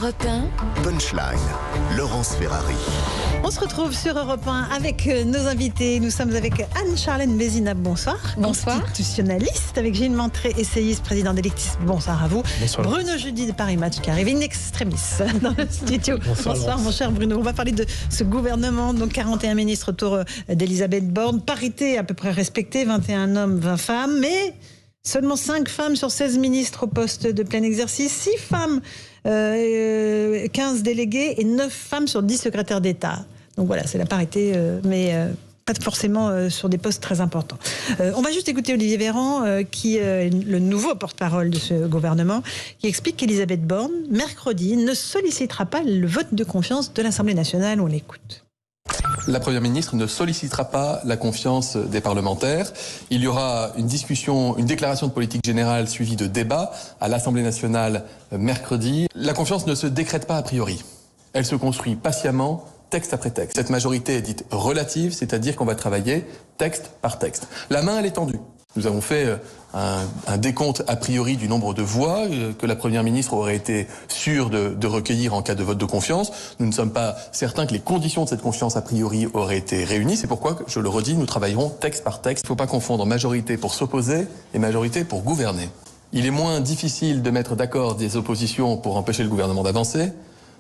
Europe 1. Punchline, Laurence Ferrari. On se retrouve sur Europe 1 avec nos invités. Nous sommes avec Anne-Charlène Bézina, bonsoir. Bonsoir. Constitutionnaliste, avec Gilles Montré, essayiste, président d'Electis. Bonsoir à vous. Bonsoir. Bruno Jeudi de Paris Match qui arrive in extremis dans le studio. Bonsoir mon cher Bruno. On va parler de ce gouvernement, donc 41 ministres autour d'Elisabeth Borne. Parité à peu près respectée, 21 hommes, 20 femmes, mais seulement 5 femmes sur 16 ministres au poste de plein exercice, 6 femmes, 15 délégués et 9 femmes sur 10 secrétaires d'État. Donc voilà, c'est la parité, mais pas forcément sur des postes très importants. On va juste écouter Olivier Véran, qui est le nouveau porte-parole de ce gouvernement, qui explique qu'Elisabeth Borne, mercredi, ne sollicitera pas le vote de confiance de l'Assemblée nationale. On l'écoute. La Première ministre ne sollicitera pas la confiance des parlementaires. Il y aura une discussion, une déclaration de politique générale suivie de débats à l'Assemblée nationale mercredi. La confiance ne se décrète pas a priori. Elle se construit patiemment, texte après texte. Cette majorité est dite relative, c'est-à-dire qu'on va travailler texte par texte. La main, elle est tendue. Nous avons fait un décompte a priori du nombre de voix que la Première ministre aurait été sûre de recueillir en cas de vote de confiance. Nous ne sommes pas certains que les conditions de cette confiance a priori auraient été réunies. C'est pourquoi, je le redis, nous travaillerons texte par texte. Il ne faut pas confondre majorité pour s'opposer et majorité pour gouverner. Il est moins difficile de mettre d'accord des oppositions pour empêcher le gouvernement d'avancer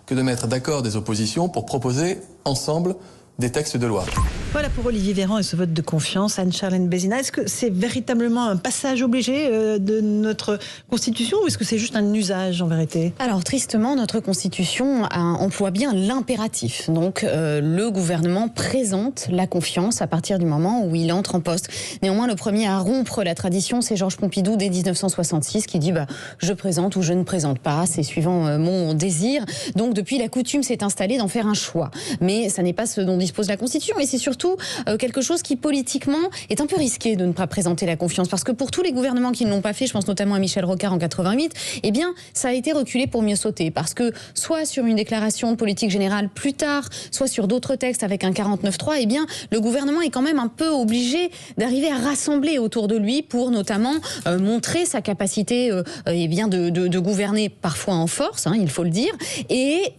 que de mettre d'accord des oppositions pour proposer ensemble des textes de loi. Voilà pour Olivier Véran et ce vote de confiance. Anne-Charlène Bézina, est-ce que c'est véritablement un passage obligé de notre Constitution ou est-ce que c'est juste un usage en vérité ? Alors tristement, notre Constitution emploie bien l'impératif. Donc le gouvernement présente la confiance à partir du moment où il entre en poste. Néanmoins, le premier à rompre la tradition, c'est Georges Pompidou dès 1966 qui dit je présente ou je ne présente pas, c'est suivant mon désir. Donc depuis, la coutume s'est installée d'en faire un choix. Mais ça n'est pas ce dont dispose la Constitution, et c'est surtout quelque chose qui politiquement est un peu risqué de ne pas présenter la confiance, parce que pour tous les gouvernements qui ne l'ont pas fait, je pense notamment à Michel Rocard en 88, eh bien ça a été reculé pour mieux sauter, parce que soit sur une déclaration de politique générale plus tard, soit sur d'autres textes avec un 49.3, eh bien le gouvernement est quand même un peu obligé d'arriver à rassembler autour de lui pour notamment montrer sa capacité eh bien de gouverner parfois en force, il faut le dire, et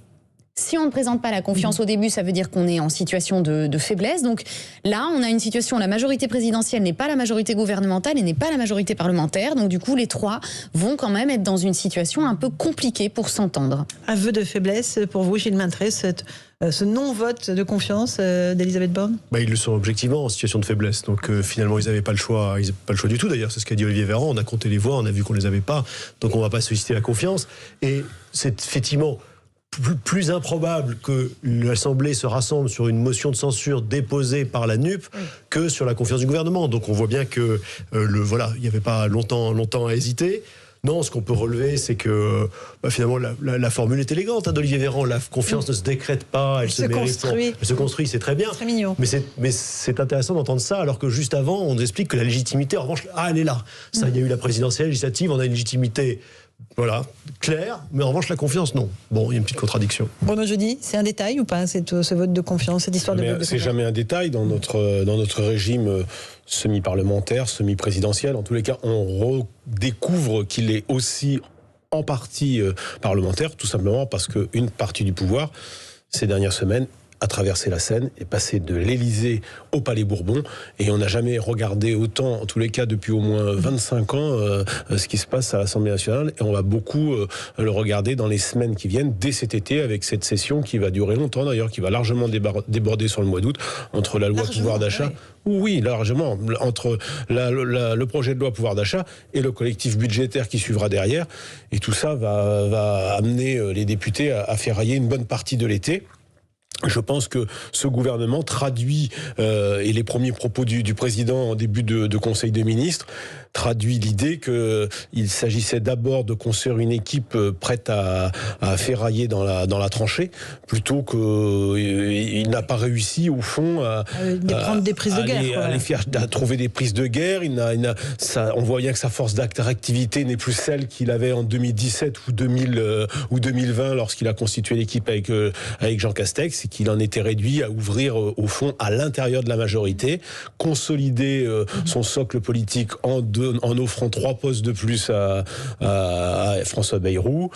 si on ne présente pas la confiance au début, ça veut dire qu'on est en situation de faiblesse. Donc là, on a une situation où la majorité présidentielle n'est pas la majorité gouvernementale et n'est pas la majorité parlementaire. Donc du coup, les trois vont quand même être dans une situation un peu compliquée pour s'entendre. Aveu de faiblesse pour vous, Gilles Montré, ce non-vote de confiance d'Elisabeth Borne ? Ils le sont objectivement en situation de faiblesse. Donc finalement, ils n'avaient pas le choix. Ils n'avaient pas le choix du tout d'ailleurs. C'est ce qu'a dit Olivier Véran. On a compté les voix, on a vu qu'on ne les avait pas. Donc on ne va pas solliciter la confiance. Et c'est effectivement plus improbable que l'Assemblée se rassemble sur une motion de censure déposée par la NUP que sur la confiance du gouvernement. Donc on voit bien que il n'y avait pas longtemps à hésiter. Non, ce qu'on peut relever, c'est que finalement la formule est élégante d'Olivier Véran. La confiance ne se décrète pas, elle se construit. Elle se construit, c'est très bien. Très mignon. Mais c'est intéressant d'entendre ça, alors que juste avant, on nous explique que la légitimité, en revanche, elle est là. Ça, il y a eu la présidentielle, législative, on a une légitimité. Voilà, clair, mais en revanche, la confiance, non. Bon, il y a une petite contradiction. Bruno Jeudi, c'est un détail ou pas, ce vote de confiance, cette histoire de vote de confiance ? C'est jamais un détail dans notre régime semi-parlementaire, semi-présidentiel. En tous les cas, on redécouvre qu'il est aussi en partie parlementaire, tout simplement parce qu'une partie du pouvoir, ces dernières semaines, a traversé la Seine, est passé de l'Élysée au Palais Bourbon, et on n'a jamais regardé autant, en tous les cas depuis au moins 25 ans, ce qui se passe à l'Assemblée nationale, et on va beaucoup le regarder dans les semaines qui viennent, dès cet été, avec cette session qui va durer longtemps d'ailleurs, qui va largement déborder sur le mois d'août, entre la loi pouvoir d'achat, oui, largement, entre le projet de loi pouvoir d'achat et le collectif budgétaire qui suivra derrière, et tout ça va amener les députés à ferrailler une bonne partie de l'été. Je pense que ce gouvernement traduit, et les premiers propos du président en début de Conseil des ministres, traduit l'idée qu'il s'agissait d'abord de construire une équipe prête à ferrailler dans la tranchée, plutôt qu'il n'a pas réussi, au fond, à prendre des prises de guerre. À trouver des prises de guerre. On voit bien que sa force d'activité n'est plus celle qu'il avait en 2017 ou 2020 lorsqu'il a constitué l'équipe avec Jean Castex, c'est qu'il en était réduit à ouvrir au fond à l'intérieur de la majorité, consolider son socle politique en offrant 3 postes de plus à François Bayrou,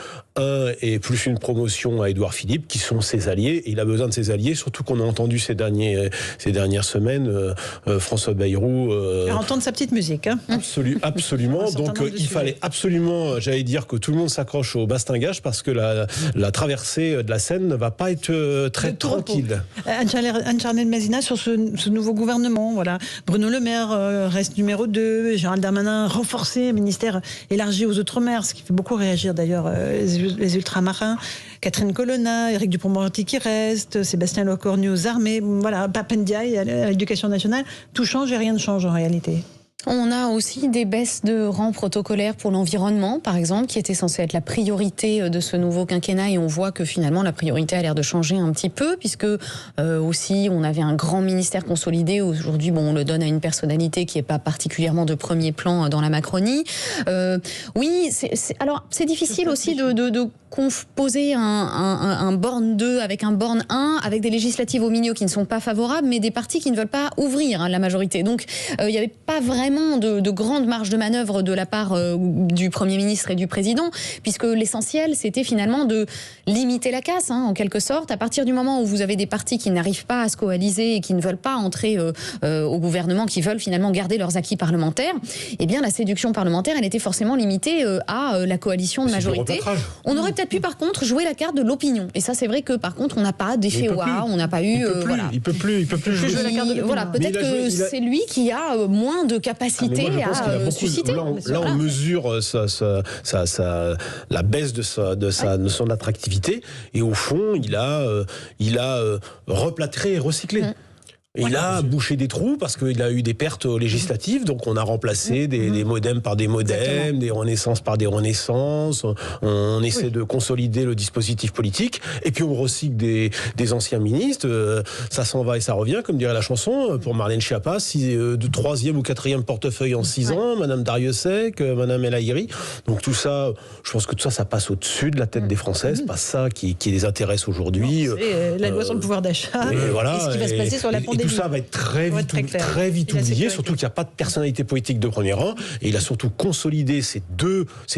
et plus une promotion à Édouard Philippe, qui sont ses alliés. Et il a besoin de ses alliés, surtout qu'on a entendu ces dernières semaines François Bayrou entendre sa petite musique. Hein. Absolument. Donc il fallait absolument, j'allais dire, que tout le monde s'accroche au bastingage, parce que la traversée de la Seine ne va pas être très tranquille. Anne-Charnel Mazina, sur ce nouveau gouvernement, voilà. Bruno Le Maire reste numéro 2, Gérald Darmanin renforcé, ministère élargi aux Outre-mer, ce qui fait beaucoup réagir d'ailleurs les ultramarins. Catherine Colonna, Éric Dupond-Moretti qui reste, Sébastien Lecornu aux armées, voilà, Pape Ndiaye à l'éducation nationale. Tout change et rien ne change en réalité. On a aussi des baisses de rang protocolaires pour l'environnement, par exemple, qui était censée être la priorité de ce nouveau quinquennat, et on voit que finalement la priorité a l'air de changer un petit peu, puisque aussi on avait un grand ministère consolidé. Aujourd'hui, on le donne à une personnalité qui n'est pas particulièrement de premier plan dans la Macronie. Oui, alors c'est difficile aussi de composer un borne 2 avec un borne 1, avec des législatives au milieu qui ne sont pas favorables, mais des partis qui ne veulent pas ouvrir la majorité. Donc il n'y avait pas vraiment de grande marge de manœuvre de la part du Premier ministre et du Président, puisque l'essentiel, c'était finalement de limiter la casse, en quelque sorte. À partir du moment où vous avez des partis qui n'arrivent pas à se coaliser et qui ne veulent pas entrer au gouvernement, qui veulent finalement garder leurs acquis parlementaires, eh bien la séduction parlementaire, elle était forcément limitée à la coalition de majorité. On aurait peut-être pu, par contre, jouer la carte de l'opinion. Et ça, c'est vrai que, par contre, on n'a pas d'effet ouah, on n'a pas eu... Il peut plus jouer la carte de l'opinion. Voilà, peut-être que c'est lui qui a moins de capacité à susciter. Là, on mesure la baisse de son attractivité, et au fond, il a replâtré et recyclé. Il a bouché des trous parce qu'il a eu des pertes législatives, donc on a remplacé des modems par des modems, des renaissances par des renaissances, on essaie de consolider le dispositif politique, et puis on recycle des anciens ministres, ça s'en va et ça revient, comme dirait la chanson, pour Marlène Schiappa, de 3e ou 4e portefeuille en 6 ans, Madame Darrieussecq, Madame El Haïry. Donc tout ça, je pense que tout ça, ça passe au-dessus de la tête des Français, c'est pas ça qui les intéresse aujourd'hui. C'est la loi sur le pouvoir d'achat, et ce qui va se passer sur la pandémie. Tout ça va être très vite oublié, surtout qu'il n'y a pas de personnalité politique de premier rang, et il a surtout consolidé ses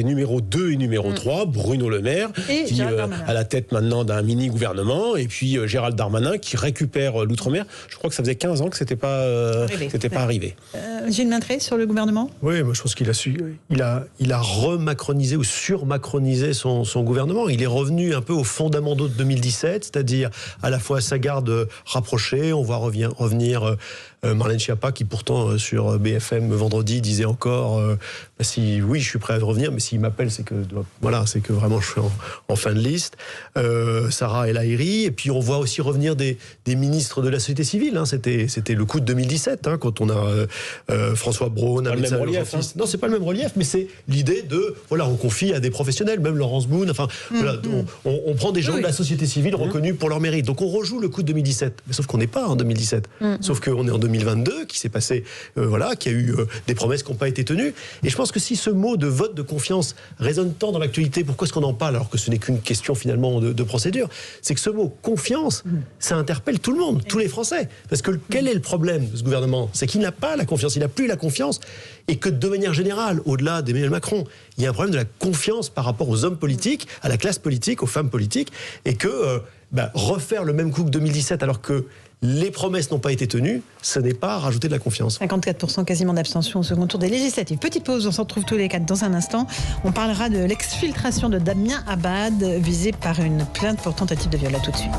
numéros 2 et numéro 3, Bruno Le Maire, qui à la tête maintenant d'un mini-gouvernement, et puis Gérald Darmanin qui récupère l'outre-mer. Je crois que ça faisait 15 ans que c'était pas arrivé. Gilles Maintré, sur le gouvernement ? Oui, moi je pense qu'il a remacronisé ou surmacronisé son gouvernement. Il est revenu un peu aux fondamentaux de 2017, c'est-à-dire à la fois sa garde rapprochée, on voit revenir Marlène Schiappa, qui pourtant sur BFM vendredi disait encore oui, je suis prêt à revenir, mais s'il m'appelle, c'est que vraiment je suis en fin de liste. Sarah El Haïry, et puis on voit aussi revenir des ministres de la société civile. C'était le coup de 2017, quand on a François Braun, non, c'est pas le même relief, mais c'est l'idée de on confie à des professionnels, même Laurence Boone. On prend des gens de la société civile reconnus pour leur mérite. Donc on rejoue le coup de 2017, mais sauf qu'on n'est pas en 2017. Sauf qu'on est en 2022, qui s'est passé, qui a eu des promesses qui n'ont pas été tenues. Et je pense que si ce mot de vote de confiance résonne tant dans l'actualité, pourquoi est-ce qu'on en parle alors que ce n'est qu'une question finalement de procédure ? C'est que ce mot confiance, ça interpelle tout le monde, tous les Français. Parce que quel est le problème de ce gouvernement ? C'est qu'il n'a pas la confiance, il n'a plus la confiance, et que de manière générale, au-delà d'Emmanuel Macron, il y a un problème de la confiance par rapport aux hommes politiques, à la classe politique, aux femmes politiques, et que refaire le même coup que 2017 alors que les promesses n'ont pas été tenues, ce n'est pas rajouter de la confiance. 54% quasiment d'abstention au second tour des législatives. Petite pause, on s'en retrouve tous les 4 dans un instant. On parlera de l'exfiltration de Damien Abad, visé par une plainte pour tentative de viol. À tout de suite.